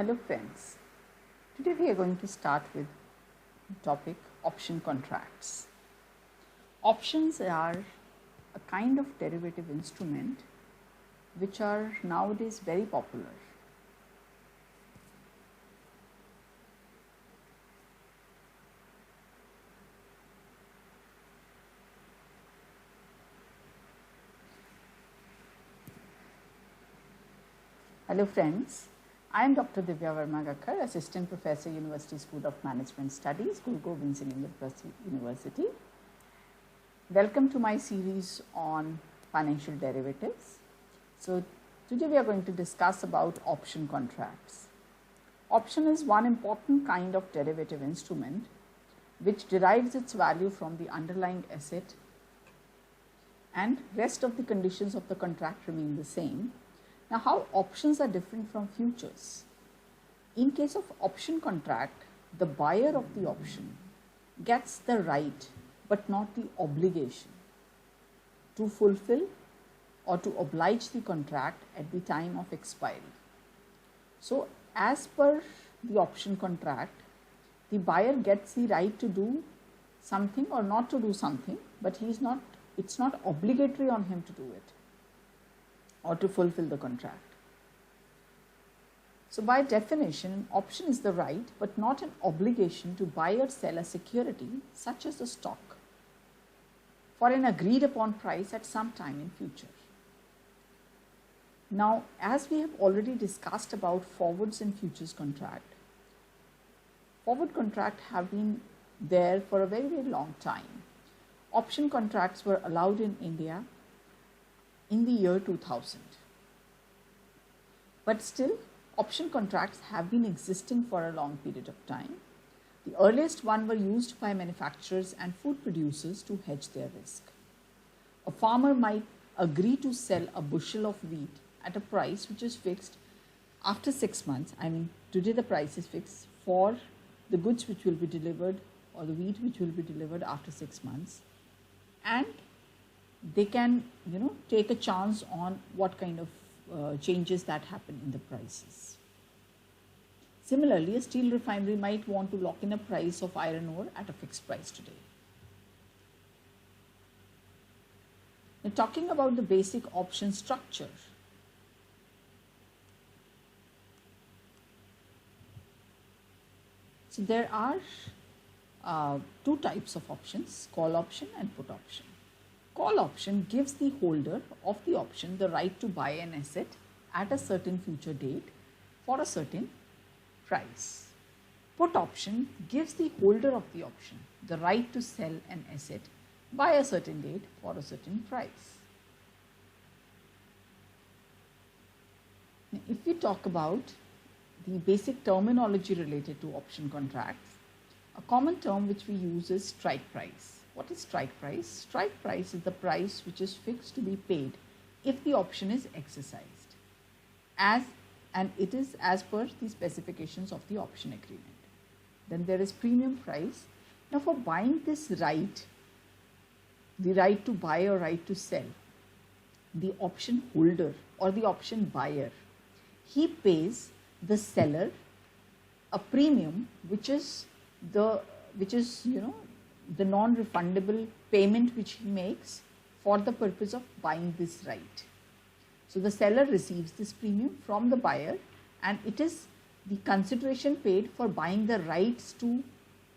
Hello friends, today we are going to start with the topic option contracts. Options are a kind of derivative instrument which are nowadays very popular. Hello friends, I am Dr. Divya Verma Gakkar, Assistant Professor, University School of Management Studies, Guru Gobind Singh University. Welcome to my series on financial derivatives. So today we are going to discuss about option contracts. Option is one important kind of derivative instrument which derives its value from the underlying asset and rest of the conditions of the contract remain the same. Now, how options are different from futures? In case of option contract, the buyer of the option gets the right but not the obligation to fulfill or to oblige the contract at the time of expiry. So, as per the option contract, the buyer gets the right to do something or not to do something, but it's not obligatory on him to do it or to fulfill the contract. So by definition, option is the right but not an obligation to buy or sell a security such as a stock for an agreed upon price at some time in future. Now, as we have already discussed about forwards and futures contract, forward contract have been there for a very, very long time. Option contracts were allowed in India in the year 2000. But still, option contracts have been existing for a long period of time. The earliest one were used by manufacturers and food producers to hedge their risk. A farmer might agree to sell a bushel of wheat at a price which is fixed after 6 months. Today the price is fixed for the goods which will be delivered or the wheat which will be delivered after 6 months. And they can, take a chance on what kind of changes that happen in the prices. Similarly, a steel refinery might want to lock in a price of iron ore at a fixed price today. Now, talking about the basic option structure. So there are two types of options, call option and put option. Call option gives the holder of the option the right to buy an asset at a certain future date for a certain price. Put option gives the holder of the option the right to sell an asset by a certain date for a certain price. Now, if we talk about the basic terminology related to option contracts, a common term which we use is strike price. What is strike price? Strike price is the price which is fixed to be paid if the option is exercised, and it is as per the specifications of the option agreement. Then there is premium price. Now, for buying this right, the right to buy or right to sell, the option holder or the option buyer, he pays the seller a premium which is the non-refundable payment which he makes for the purpose of buying this right. So the seller receives this premium from the buyer, and it is the consideration paid for buying the rights to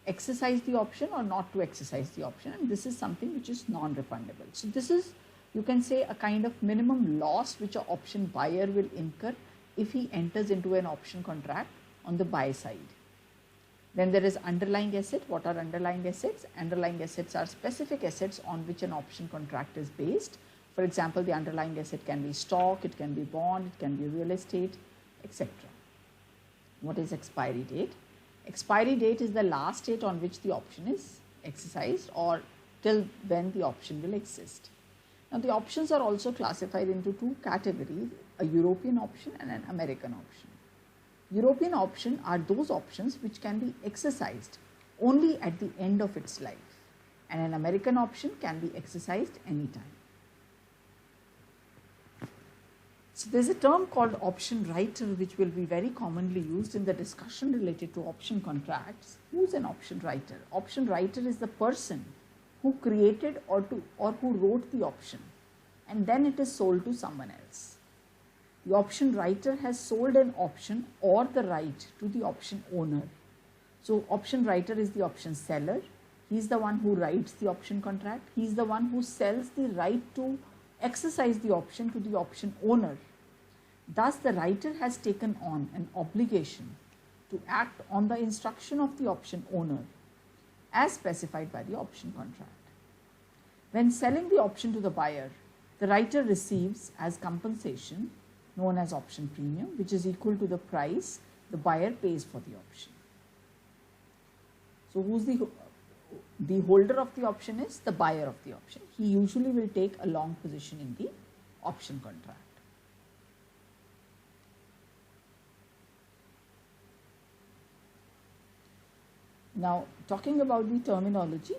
exercise the option or not to exercise the option, and this is something which is non-refundable. So this is, you can say, a kind of minimum loss which an option buyer will incur if he enters into an option contract on the buy side. Then there is underlying asset. What are underlying assets? Underlying assets are specific assets on which an option contract is based. For example, the underlying asset can be stock, it can be bond, it can be real estate, etc. What is expiry date? Expiry date is the last date on which the option is exercised or till when the option will exist. Now, the options are also classified into two categories, a European option and an American option. European option are those options which can be exercised only at the end of its life, and an American option can be exercised anytime. So there's a term called option writer which will be very commonly used in the discussion related to option contracts. Who's an option writer? Option writer is the person who created or who wrote the option, and then it is sold to someone else. The option writer has sold an option or the right to the option owner. So option writer is the option seller. He's the one who writes the option contract. He's the one who sells the right to exercise the option to the option owner. Thus, the writer has taken on an obligation to act on the instruction of the option owner as specified by the option contract. When selling the option to the buyer, the writer receives as compensation known as option premium, which is equal to the price the buyer pays for the option. So who's the holder of the option is the buyer of the option. He usually will take a long position in the option contract. Now, talking about the terminology,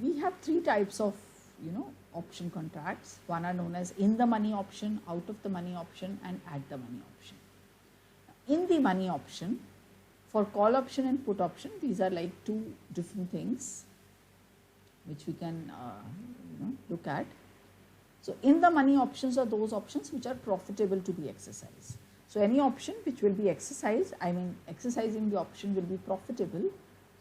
we have three types of option contracts. One are known as in the money option, out of the money option, and at the money option. In the money option, for call option and put option, these are like two different things which we can look at. So in the money options are those options which are profitable to be exercised. So any option which will be exercised, exercising the option will be profitable.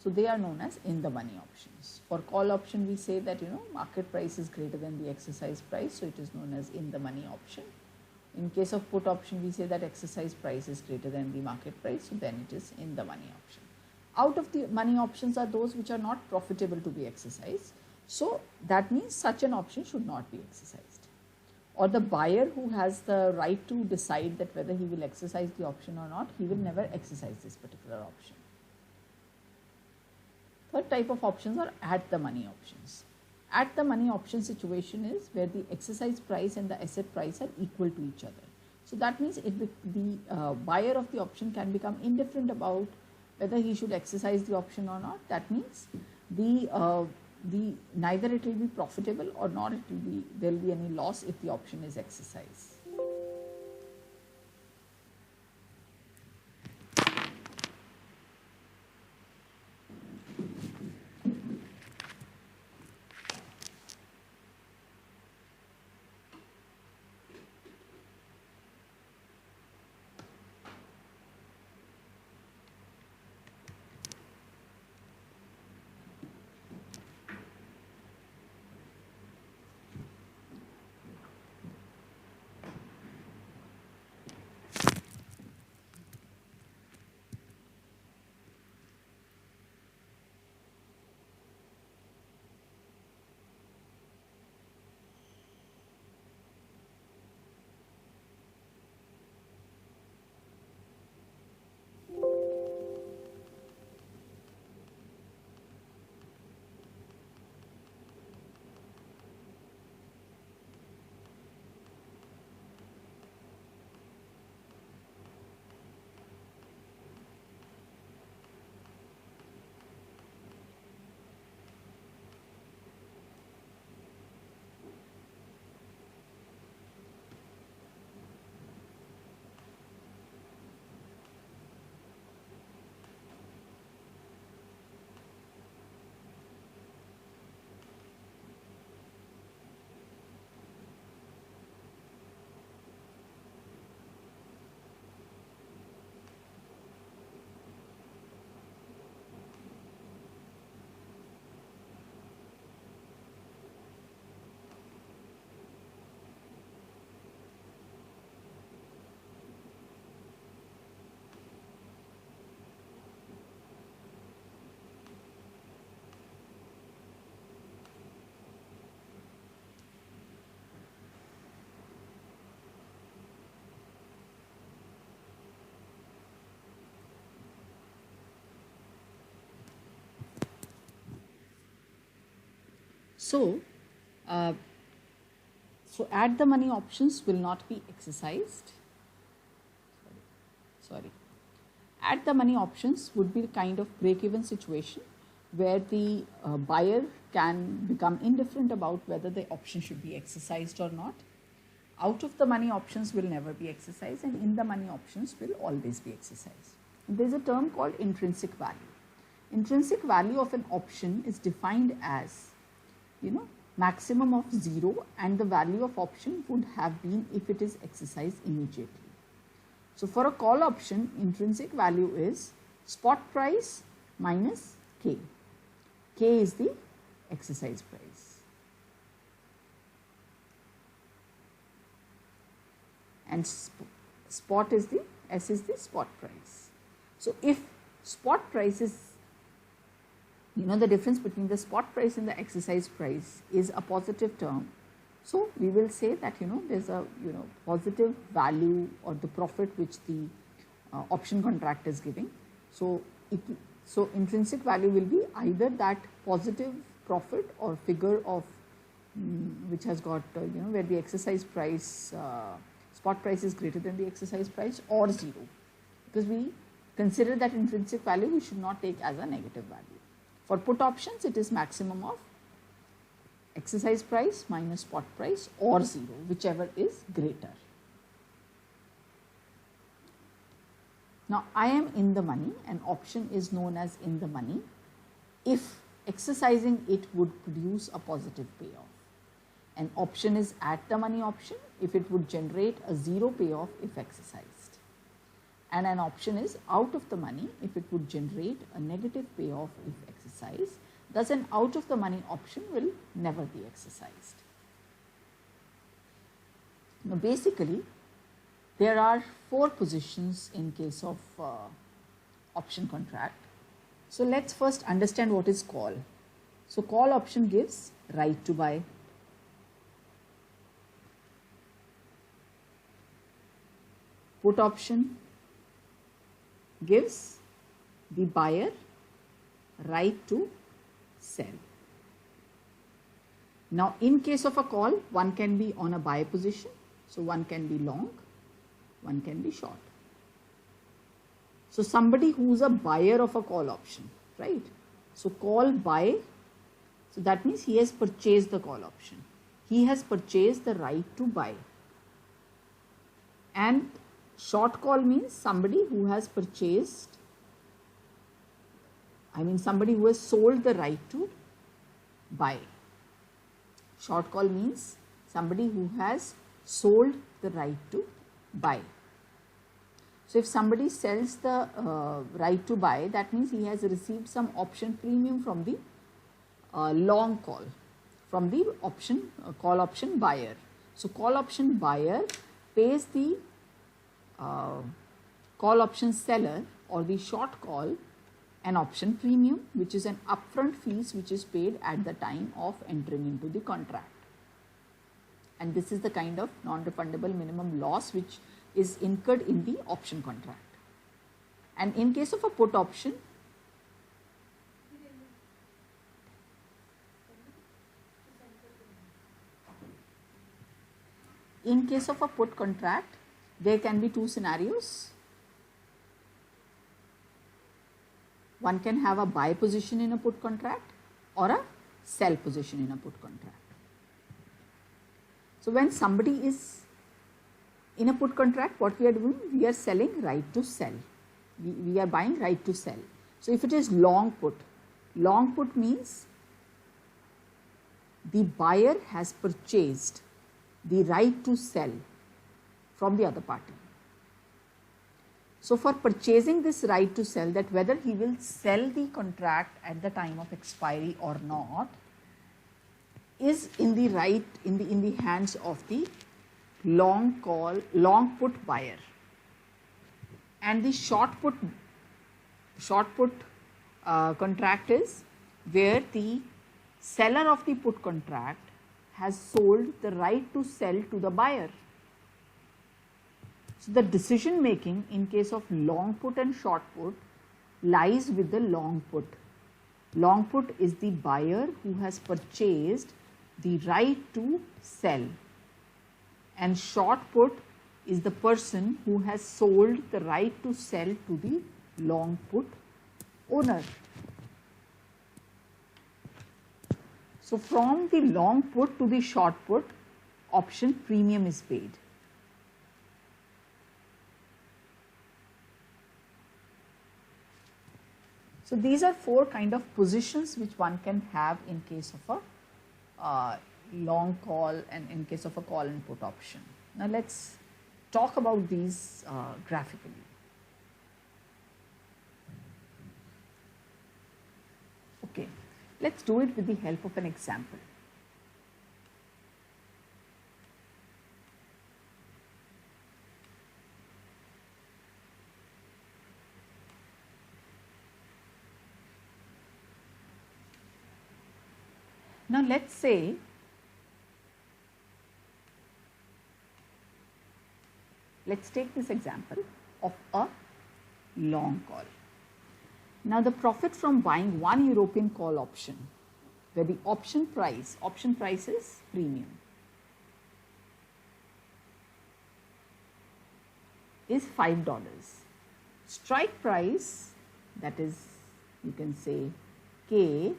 So they are known as in the money options. For call option, we say that market price is greater than the exercise price, so it is known as in the money option. In case of put option, we say that exercise price is greater than the market price, so then it is in the money option. Out of the money options are those which are not profitable to be exercised. So that means such an option should not be exercised. Or the buyer who has the right to decide that whether he will exercise the option or not, he will never exercise this particular option. Third type of options are at the money options. At the money option situation is where the exercise price and the asset price are equal to each other. So that means the buyer of the option can become indifferent about whether he should exercise the option or not. That means neither it will be profitable or not there will be any loss if the option is exercised. So at the money options will not be exercised. At the money options would be a kind of break-even situation where the buyer can become indifferent about whether the option should be exercised or not. Out of the money options will never be exercised, and in the money options will always be exercised. There is a term called intrinsic value. Intrinsic value of an option is defined as, maximum of 0, and the value of option would have been if it is exercised immediately. So for a call option, intrinsic value is spot price minus K. K is the exercise price. And spot is the, S is the spot price. So if spot price is, the difference between the spot price and the exercise price is a positive term, so we will say that, there's a, positive value or the profit which the option contract is giving. So intrinsic value will be either that positive profit or figure of which has got, where the exercise price, spot price is greater than the exercise price, or 0, because we consider that intrinsic value we should not take as a negative value. For put options, it is maximum of exercise price minus spot price or 0, whichever is greater. Now, I am in the money, an option is known as in the money if exercising it would produce a positive payoff. An option is at the money option if it would generate a 0 payoff if exercised. And an option is out of the money if it would generate a negative payoff if exercised. Thus, an out of the money option will never be exercised. Now, basically, there are 4 positions in case of option contract. So, let's first understand what is call. So, call option gives right to buy. Put option gives the buyer right to sell. Now, in case of a call, one can be on a buy position. So, one can be long, one can be short. So, somebody who is a buyer of a call option, right? So, call buy, so that means he has purchased the call option. He has purchased the right to buy. And short call means somebody who has purchased, somebody who has sold the right to buy. Short call means somebody who has sold the right to buy. So, if somebody sells the right to buy, that means he has received some option premium from the long call, from the option call option buyer. So, call option buyer pays the call option seller or the short call an option premium, which is an upfront fees which is paid at the time of entering into the contract. And this is the kind of non-refundable minimum loss which is incurred in the option contract. And in case of a put option, put contract, there can be 2 scenarios. One can have a buy position in a put contract or a sell position in a put contract. So, when somebody is in a put contract, what we are doing? We are selling right to sell. We are buying right to sell. So, if it is long put means the buyer has purchased the right to sell from the other party. So, for purchasing this right to sell, that whether he will sell the contract at the time of expiry or not is in the hands of the long put buyer. And the short put contract is where the seller of the put contract has sold the right to sell to the buyer. So, the decision making in case of long put and short put lies with the long put. Long put is the buyer who has purchased the right to sell, and short put is the person who has sold the right to sell to the long put owner. So, from the long put to the short put, option premium is paid. So these are 4 kind of positions which one can have in case of a long call and in case of a call and put option. Now let's talk about these graphically. Okay, let's do it with the help of an example. Now let's say let's take this example of a long call. Now the profit from buying one European call option, where the option price is premium, is $5. Strike price, that is, you can say K,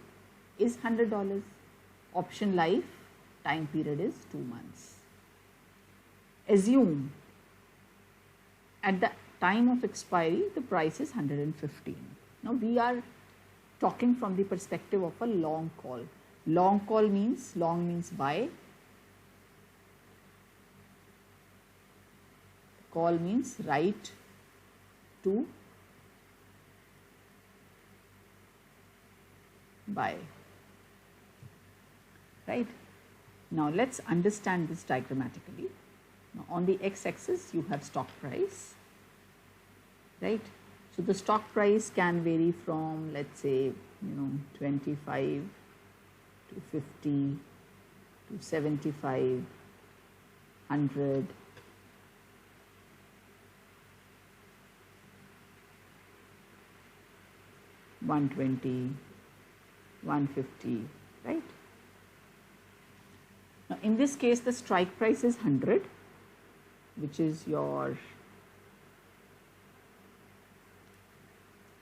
is $100. Option life time period is 2 months. Assume at the time of expiry the price is 115. Now we are talking from the perspective of a long call. Long call means, long means buy, call means right to buy. Right. Now let's understand this diagrammatically. Now on the x-axis you have stock price, right? So the stock price can vary from, let's say, 25 to 50 to 75, 100, 120, 150, right? Now in this case the strike price is 100, which is your,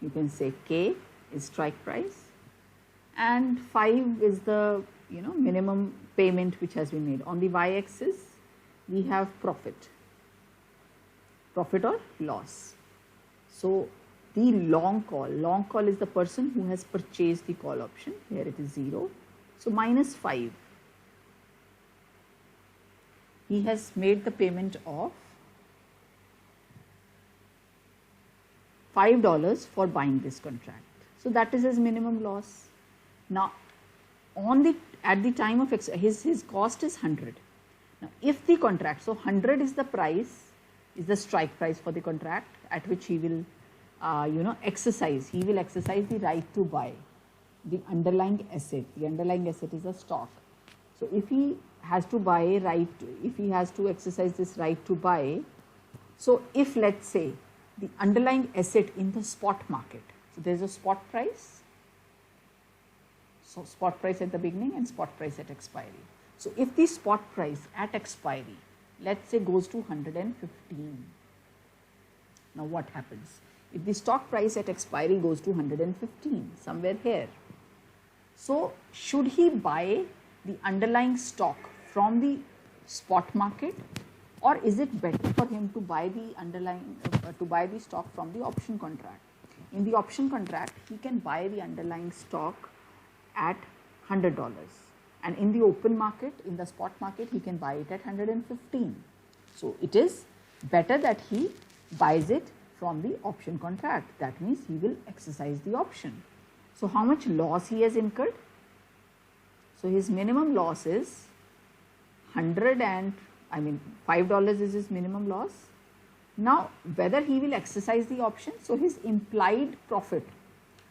you can say K is strike price, and 5 is the minimum payment which has been made. On the y-axis we have profit or loss. So the long call is the person who has purchased the call option. Here it is 0. So minus 5. He has made the payment of $5 for buying this contract. So that is his minimum loss. Now at the time of his cost is 100. Now if the contract, so 100 is the price, is the strike price for the contract at which he will exercise the right to buy the underlying asset. The underlying asset is a stock. So if he has to buy if he has to exercise this right to buy, so if let's say the underlying asset in the spot market, so there is a spot price, so spot price at the beginning and spot price at expiry. So if the spot price at expiry, let's say, goes to 115, now what happens? If the stock price at expiry goes to 115, somewhere here, so should he buy the underlying stock from the spot market, or is it better for him to buy the underlying the stock from the option contract? In the option contract he can buy the underlying stock at $100, and in the open market, in the spot market, he can buy it at 115. So it is better that he buys it from the option contract. That means he will exercise the option. So how much loss he has incurred? So his minimum loss is $5 is his minimum loss. Now whether he will exercise the option, so his implied profit,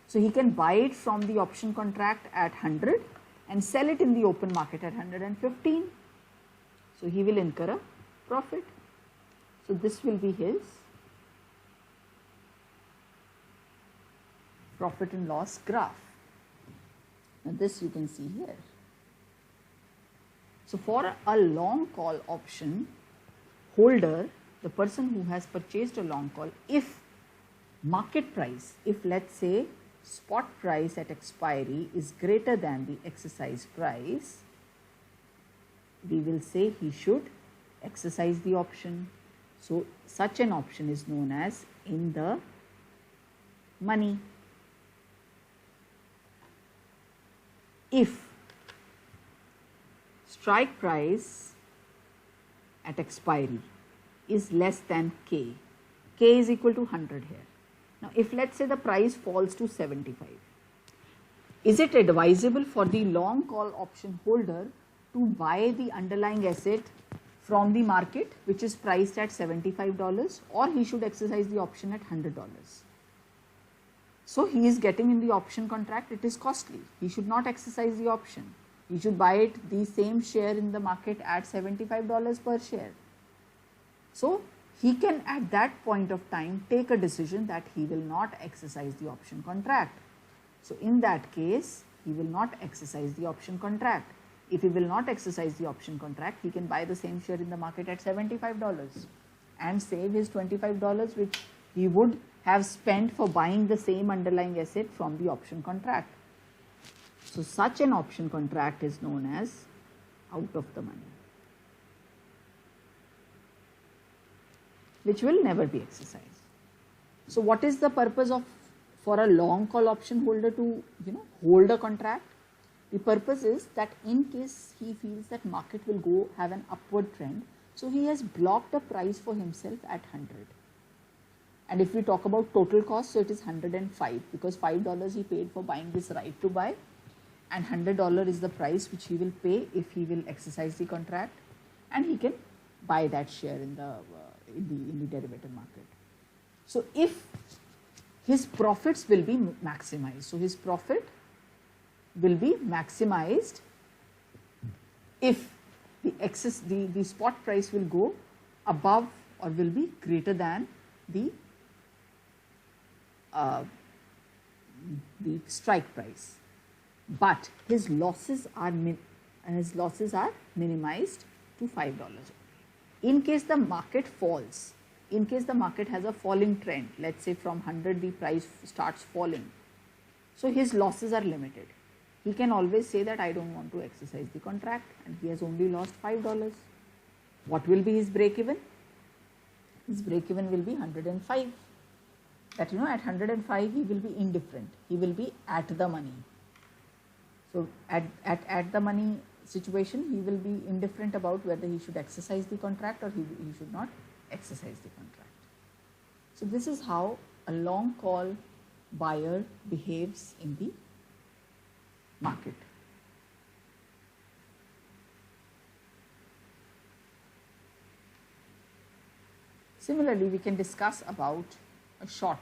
so he can buy it from the option contract at 100 and sell it in the open market at 115. So he will incur a profit. So this will be his profit and loss graph. Now this you can see here. So for a long call option holder, the person who has purchased a long call, if market price, if let's say spot price at expiry is greater than the exercise price, we will say he should exercise the option. So such an option is known as in the money. If strike price at expiry is less than K, K is equal to 100 here. Now if let's say the price falls to 75, is it advisable for the long call option holder to buy the underlying asset from the market which is priced at $75, or he should exercise the option at $100? So he is getting in the option contract, it is costly. He should not exercise the option. He should buy it the same share in the market at $75 per share. So he can at that point of time take a decision that he will not exercise the option contract. So in that case, he will not exercise the option contract. If he will not exercise the option contract, he can buy the same share in the market at $75 and save his $25 which he would have spent for buying the same underlying asset from the option contract. So such an option contract is known as out of the money, which will never be exercised. So what is the purpose of for a long call option holder to hold a contract? The purpose is that in case he feels that market will go have an upward trend, so he has blocked a price for himself at 100. And if we talk about total cost, so it is 105 because $5 he paid for buying this right to buy, and $100 is the price which he will pay if he will exercise the contract, and he can buy that share in the derivative market. So if his profits will be maximized, so his profit will be maximized if the spot price will go above or will be greater than the strike price, but his losses are minimized to $5. In case the market falls, in case the market has a falling trend, let's say from 100 the price starts falling, so his losses are limited. He can always say that I don't want to exercise the contract, and he has only lost $5. What will be his break even? His break even will be 105. That at 105 he will be indifferent. He will be at the money. So at the money situation, he will be indifferent about whether he should exercise the contract or he should not exercise the contract. So this is how a long call buyer behaves in the market. Similarly, we can discuss about a short